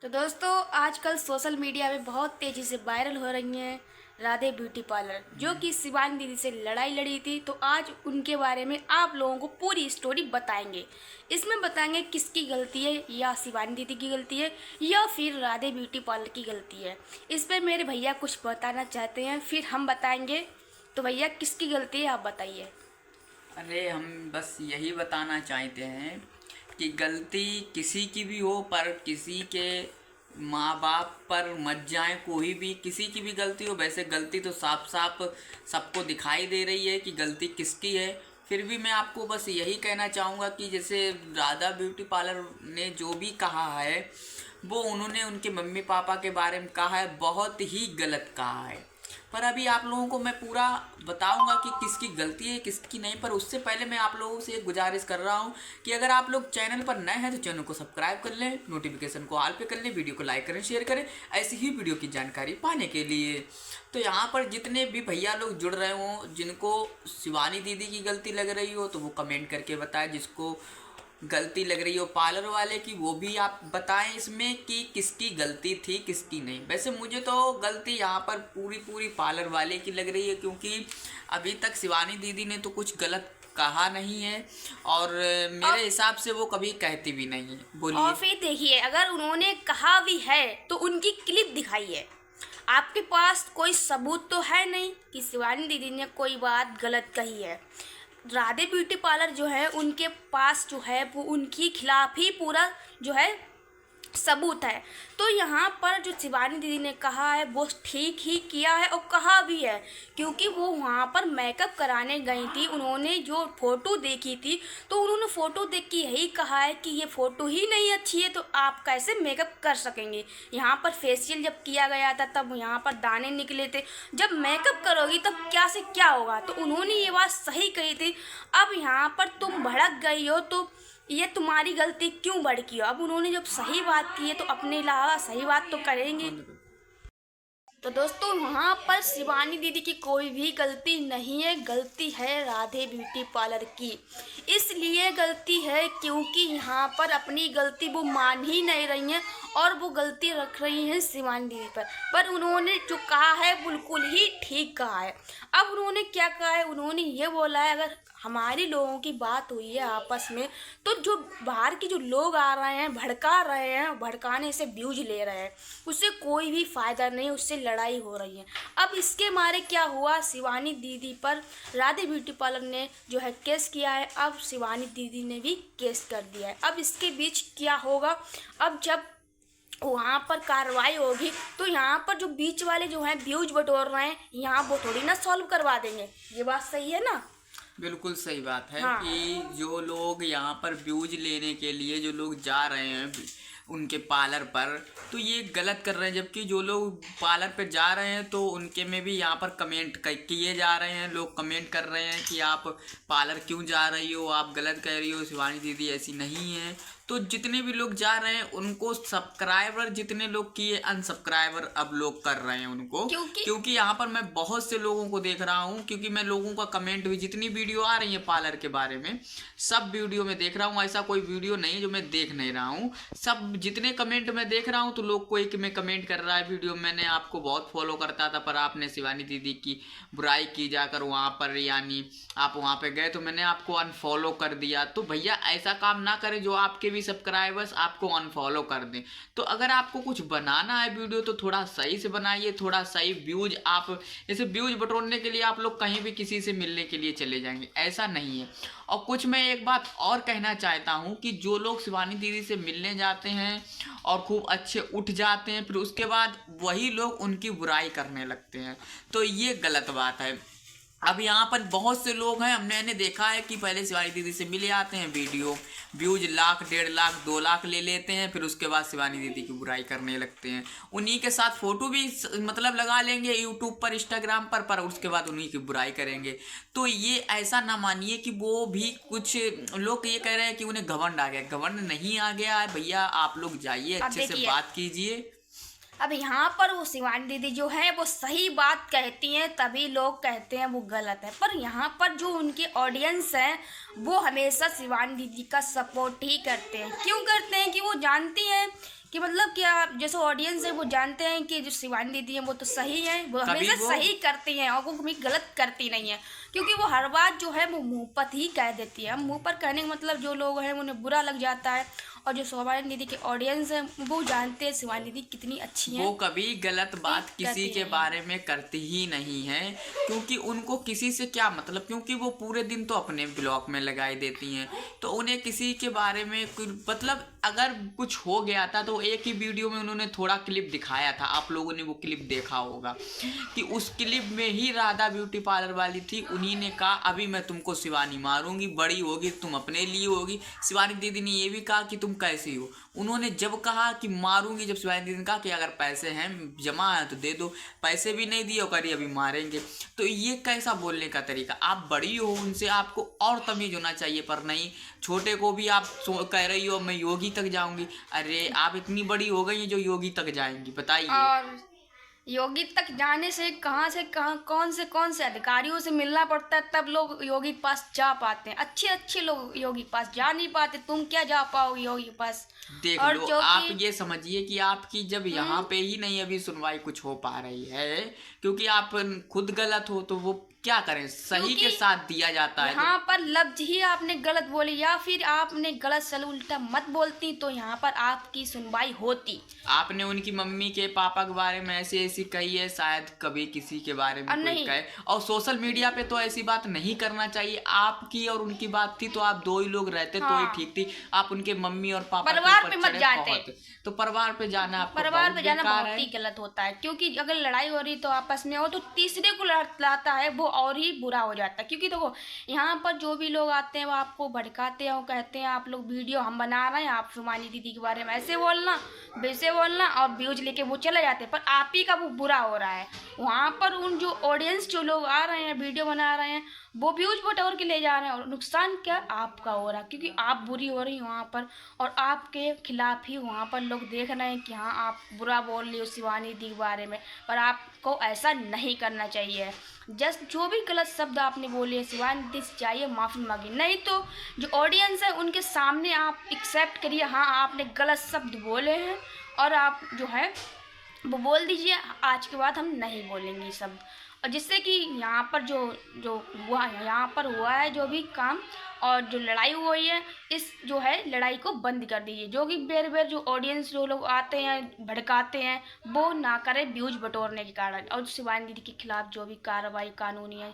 तो दोस्तों आजकल सोशल मीडिया में बहुत तेज़ी से वायरल हो रही हैं राधे ब्यूटी पार्लर, जो कि शिवानी दीदी से लड़ाई लड़ी थी। तो आज उनके बारे में आप लोगों को पूरी स्टोरी बताएंगे। इसमें बताएंगे किसकी गलती है, या शिवानी दीदी की गलती है या फिर राधे ब्यूटी पार्लर की गलती है। इस पर मेरे भैया कुछ बताना चाहते हैं, फिर हम बताएंगे। तो भैया किसकी गलती है आप बताइए। अरे हम बस यही बताना चाहते हैं कि गलती किसी की भी हो, पर किसी के माँ बाप पर मत जाए। कोई भी किसी की भी गलती हो, वैसे गलती तो साफ साफ सबको दिखाई दे रही है कि गलती किसकी है। फिर भी मैं आपको बस यही कहना चाहूँगा कि जैसे राधा ब्यूटी पार्लर ने जो भी कहा है वो उन्होंने उनके मम्मी पापा के बारे में कहा है, बहुत ही गलत कहा है। पर अभी आप लोगों को मैं पूरा बताऊंगा कि किसकी गलती है किसकी नहीं। पर उससे पहले मैं आप लोगों से एक गुजारिश कर रहा हूं कि अगर आप लोग चैनल पर नए हैं तो चैनल को सब्सक्राइब कर लें, नोटिफिकेशन को ऑल पे कर लें, वीडियो को लाइक करें, शेयर करें ऐसी ही वीडियो की जानकारी पाने के लिए। तो यहाँ पर जितने भी भैया लोग जुड़ रहे हों, जिनको शिवानी दीदी की गलती लग रही हो तो वो कमेंट करके बताएं, जिसको गलती लग रही हो पार्लर वाले की वो भी आप बताएं इसमें कि किसकी गलती थी किसकी नहीं। वैसे मुझे तो गलती यहाँ पर पूरी पार्लर वाले की लग रही है, क्योंकि अभी तक शिवानी दीदी ने तो कुछ गलत कहा नहीं है और मेरे हिसाब से वो कभी कहती भी नहीं है। बोलिए। और फिर देखिए, अगर उन्होंने कहा भी है तो उनकी क्लिप दिखाइए। आपके पास कोई सबूत तो है नहीं कि शिवानी दीदी ने कोई बात गलत कही है। राधे ब्यूटी पार्लर जो है उनके पास जो है वो उनके खिलाफ ही पूरा जो है सबूत है। तो यहाँ पर जो शिवानी दीदी ने कहा है वो ठीक ही किया है और कहा भी है, क्योंकि वो वहाँ पर मेकअप कराने गई थी। उन्होंने जो फ़ोटो देखी थी तो उन्होंने फ़ोटो देख के यही कहा है कि ये फ़ोटो ही नहीं अच्छी है तो आप कैसे मेकअप कर सकेंगे। यहाँ पर फेशियल जब किया गया था तब यहाँ पर दाने निकले थे, जब मेकअप करोगी तब क्या से क्या होगा। तो उन्होंने ये बात सही कही थी। अब यहाँ पर तुम भड़क गई हो तो ये तुम्हारी गलती क्यों भड़की हो। अब उन्होंने जब सही बात की है तो अपने अलावा सही बात तो करेंगे। तो दोस्तों वहाँ पर शिवानी दीदी की कोई भी गलती नहीं है, गलती है राधे ब्यूटी पार्लर की। इसलिए गलती है क्योंकि यहाँ पर अपनी गलती वो मान ही नहीं रही हैं और वो गलती रख रही हैं शिवानी दीदी पर उन्होंने जो कहा है बिल्कुल ही ठीक कहा है। अब उन्होंने क्या कहा है, उन्होंने ये बोला है अगर हमारी लोगों की बात हुई है आपस में तो जो बाहर के जो लोग आ रहे हैं भड़का रहे हैं, भड़काने से व्यूज ले रहे हैं, उससे कोई भी फ़ायदा नहीं, उससे लड़ाई हो रही है। अब इसके मारे क्या हुआ, शिवानी दीदी पर राधे ब्यूटी पार्लर ने जो है केस किया है। अब शिवानी दीदी ने भी केस कर दिया है। अब इसके बीच क्या होगा, अब जब वहाँ पर कार्रवाई होगी तो यहाँ पर जो बीच वाले जो हैं व्यूज बटोर रहे हैं यहाँ वो थोड़ी ना सॉल्व करवा देंगे। ये बात सही है ना। बिल्कुल सही बात है। हाँ। कि जो लोग यहाँ पर व्यूज लेने के लिए जो लोग जा रहे हैं उनके पार्लर पर, तो ये गलत कर रहे हैं। जबकि जो लोग पार्लर पर जा रहे हैं तो उनके में भी यहाँ पर कमेंट किए जा रहे हैं, लोग कमेंट कर रहे हैं कि आप पार्लर क्यों जा रही हो, आप गलत कह रही हो, शिवानी दीदी ऐसी नहीं है। तो जितने भी लोग जा रहे हैं उनको सब्सक्राइबर जितने लोग किए अनसब्सक्राइबर अब लोग कर रहे हैं उनको, क्योंकि यहाँ पर मैं बहुत से लोगों को देख रहा हूँ। क्योंकि मैं लोगों का कमेंट भी, जितनी वीडियो आ रही है पार्लर के बारे में सब वीडियो में देख रहा हूँ, ऐसा कोई वीडियो नहीं जो मैं देख नहीं रहा हूँ। सब जितने कमेंट मैं देख रहा हूँ तो लोग कोई में कमेंट कर रहा है, वीडियो मैंने आपको बहुत फॉलो करता था पर आपने शिवानी दीदी की बुराई की जाकर वहाँ पर, यानी आप वहाँ पे गए तो मैंने आपको अनफॉलो कर दिया। तो भैया ऐसा काम ना करें जो आपके भी सब्सक्राइबर्स आपको अनफॉलो कर दें। तो अगर आपको कुछ बनाना है वीडियो तो थोड़ा सही से बनाइए, थोड़ा सही व्यूज। आप जैसे व्यूज बटोरने के लिए आप लोग कहीं भी किसी से मिलने के लिए चले जाएंगे, ऐसा नहीं है। और कुछ मैं एक बात और कहना चाहता हूँ कि जो लोग शिवानी दीदी से मिलने जाते हैं और खूब अच्छे उठ जाते हैं, फिर उसके बाद वही लोग उनकी बुराई करने लगते हैं, तो ये गलत बात है। अब यहाँ पर बहुत से लोग हैं, हमने देखा है कि पहले शिवानी दीदी से मिले आते हैं, वीडियो व्यूज 1,00,000 1,50,000 2,00,000 ले लेते हैं, फिर उसके बाद शिवानी दीदी की बुराई करने लगते हैं। उन्हीं के साथ फोटो भी मतलब लगा लेंगे यूट्यूब पर, इंस्टाग्राम पर उसके बाद उन्हीं की बुराई करेंगे। तो ये ऐसा ना मानिए कि वो भी, कुछ लोग ये कह रहे हैं कि उन्हें घमंड आ गया। घमंड नहीं आ गया है भैया, आप लोग जाइए अच्छे से बात कीजिए। अब यहाँ पर वो शिवानी दीदी जो है वो सही बात कहती हैं तभी लोग कहते हैं वो गलत है, पर यहाँ पर जो उनके ऑडियंस हैं वो हमेशा शिवानी दीदी का सपोर्ट ही करते हैं। क्यों करते हैं कि वो जानती हैं कि मतलब कि आप जैसे ऑडियंस है वो जानते हैं कि जो शिवानी दीदी हैं वो तो सही है, वो हमेशा सही करती हैं और वो कभी गलत करती नहीं है, क्योंकि वो हर बात जो है वो मुंह पर ही कह देती है। मुंह पर कहने का मतलब जो लोग हैं उन्हें बुरा लग जाता है, और जो शिवानी दीदी के ऑडियंस हैं वो जानते हैं शिवानी दीदी कितनी अच्छी हैं। वो कभी गलत बात किसी के बारे में करती ही नहीं है, क्योंकि उनको किसी से क्या मतलब, क्योंकि वो पूरे दिन तो अपने ब्लॉग में लगाई देती हैं, तो उन्हें किसी के बारे में मतलब अगर कुछ हो गया था तो एक ही वीडियो में उन्होंने थोड़ा क्लिप दिखाया था, आप लोगों ने वो क्लिप देखा होगा कि उस क्लिप में ही राधा ब्यूटी पार्लर वाली थी, उन्हीं ने कहा अभी मैं तुमको शिवानी मारूंगी, बड़ी होगी तुम अपने लिए होगी। शिवानी दीदी ने ये भी कहा कि तुम कैसी हो, उन्होंने जब कहा कि मारूंगी, जब शिवानी दीदी ने कहा कि अगर पैसे हैं जमा है तो दे दो, पैसे भी नहीं दिए करी अभी मारेंगे, तो ये कैसा बोलने का तरीका। आप बड़ी हो उनसे, आपको और तमीज होना चाहिए, पर नहीं, छोटे को भी आप कह रही हो मैं योगी तक जाऊंगी। अरे आप इतनी बड़ी हो गई हैं जो योगी तक जाएंगी, बताइए। और योगी तक जाने से कहाँ कौन से अधिकारियों से मिलना पड़ता है तब लोग योगी के पास जा पाते हैं। अच्छे लोग योगी के पास जा नहीं पाते, तुम क्या जा पाओगे योगी के पास। देख और लो, आप ये समझिए कि आपकी जब यहाँ पे ही नहीं अभी सुनवाई कुछ हो पा रही है, क्योंकि आप खुद गलत हो, तो वो क्या करें, सही के साथ दिया जाता है। यहाँ पर लफ्ज ही आपने गलत बोले या फिर आपने गलत सल उल्टा मत बोलती तो यहाँ पर आपकी सुनवाई होती। आपने उनकी मम्मी के पापा के बारे में ऐसी कही है, शायद कभी किसी के बारे में कोई कहे, और सोशल मीडिया पे तो ऐसी बात नहीं करना चाहिए। आपकी और उनकी बात थी तो आप दो ही लोग रहते तो ही ठीक थी, आप उनके मम्मी और पापा परिवार पे मत जाते, तो परिवार पे जाना बहुत ही गलत होता है, क्योंकि अगर लड़ाई हो रही तो आपस में हो तो तीसरे को लाता है वो और ही बुरा हो जाता है। क्योंकि देखो यहाँ पर जो भी लोग आते हैं वो आपको भड़काते हैं, वो कहते हैं आप लोग वीडियो हम बना रहे हैं, आप शिवानी दीदी के बारे में ऐसे बोलना वैसे बोलना, और व्यूज लेके वो चले जाते हैं, पर आप ही का वो बुरा हो रहा है। वहाँ पर उन जो ऑडियंस जो लोग आ रहे हैं वीडियो बना रहे हैं वो व्यूज बटोर के ले जा रहे हैं, और नुकसान क्या आपका हो रहा है, क्योंकि आप बुरी हो रही वहाँ पर, और आपके खिलाफ ही वहाँ पर लोग देख रहे हैं कि हाँ आप बुरा बोल रही हो शिवानी दी के बारे में, पर आपको ऐसा नहीं करना चाहिए। जस्ट जो भी गलत शब्द आपने बोले शिवानी दी से जाइए माफ़ी मांगिए, नहीं तो जो ऑडियंस है उनके सामने आप एक्सेप्ट करिए हाँ आपने गलत शब्द बोले हैं, और आप जो है वो बोल दीजिए आज के बाद हम नहीं बोलेंगे ये शब्द, और जिससे कि यहाँ पर जो हुआ यहाँ पर हुआ है जो भी काम और जो लड़ाई हुई है, इस जो है लड़ाई को बंद कर दीजिए। जो कि बेर जो ऑडियंस जो लोग आते हैं भड़काते हैं वो ना करें व्यूज बटोरने के कारण, और शिवानी दीदी के खिलाफ जो भी कार्रवाई कानूनी है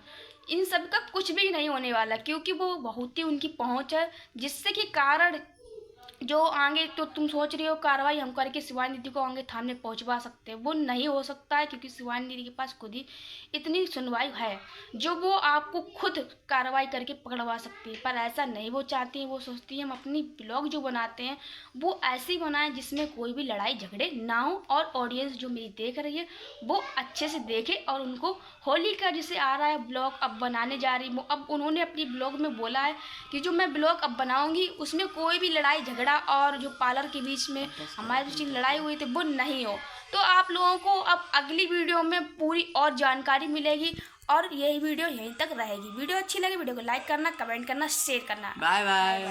इन सब का कुछ भी नहीं होने वाला, क्योंकि वो बहुत ही उनकी पहुंच है, जिससे कि कारण जो आगे तो तुम सोच रही हो कार्रवाई हम करके शिवानी दीदी को आगे थाने पहुंचवा सकते हैं, वो नहीं हो सकता है, क्योंकि शिवानी दीदी के पास खुद ही इतनी सुनवाई है जो वो आपको खुद कार्रवाई करके पकड़वा सकती है, पर ऐसा नहीं वो चाहती है। वो सोचती है हम अपनी ब्लॉग जो बनाते हैं वो ऐसी बनाएं जिसमें कोई भी लड़ाई झगड़े ना हो, और ऑडियंस जो मेरी देख रही है वो अच्छे से देखे, और उनको होली का जैसे आ रहा है ब्लॉग अब बनाने जा रही हूँ, अब उन्होंने अपनी ब्लॉग में बोला है कि जो मैं ब्लॉग अब बनाऊँगी उसमें कोई भी लड़ाई झगड़ा और जो पार्लर के बीच में हमारे बीच लड़ाई हुई थी वो नहीं हो। तो आप लोगों को अब अगली वीडियो में पूरी और जानकारी मिलेगी, और यही वीडियो यहीं तक रहेगी। वीडियो अच्छी लगी वीडियो को लाइक करना, कमेंट करना, शेयर करना। Bye bye.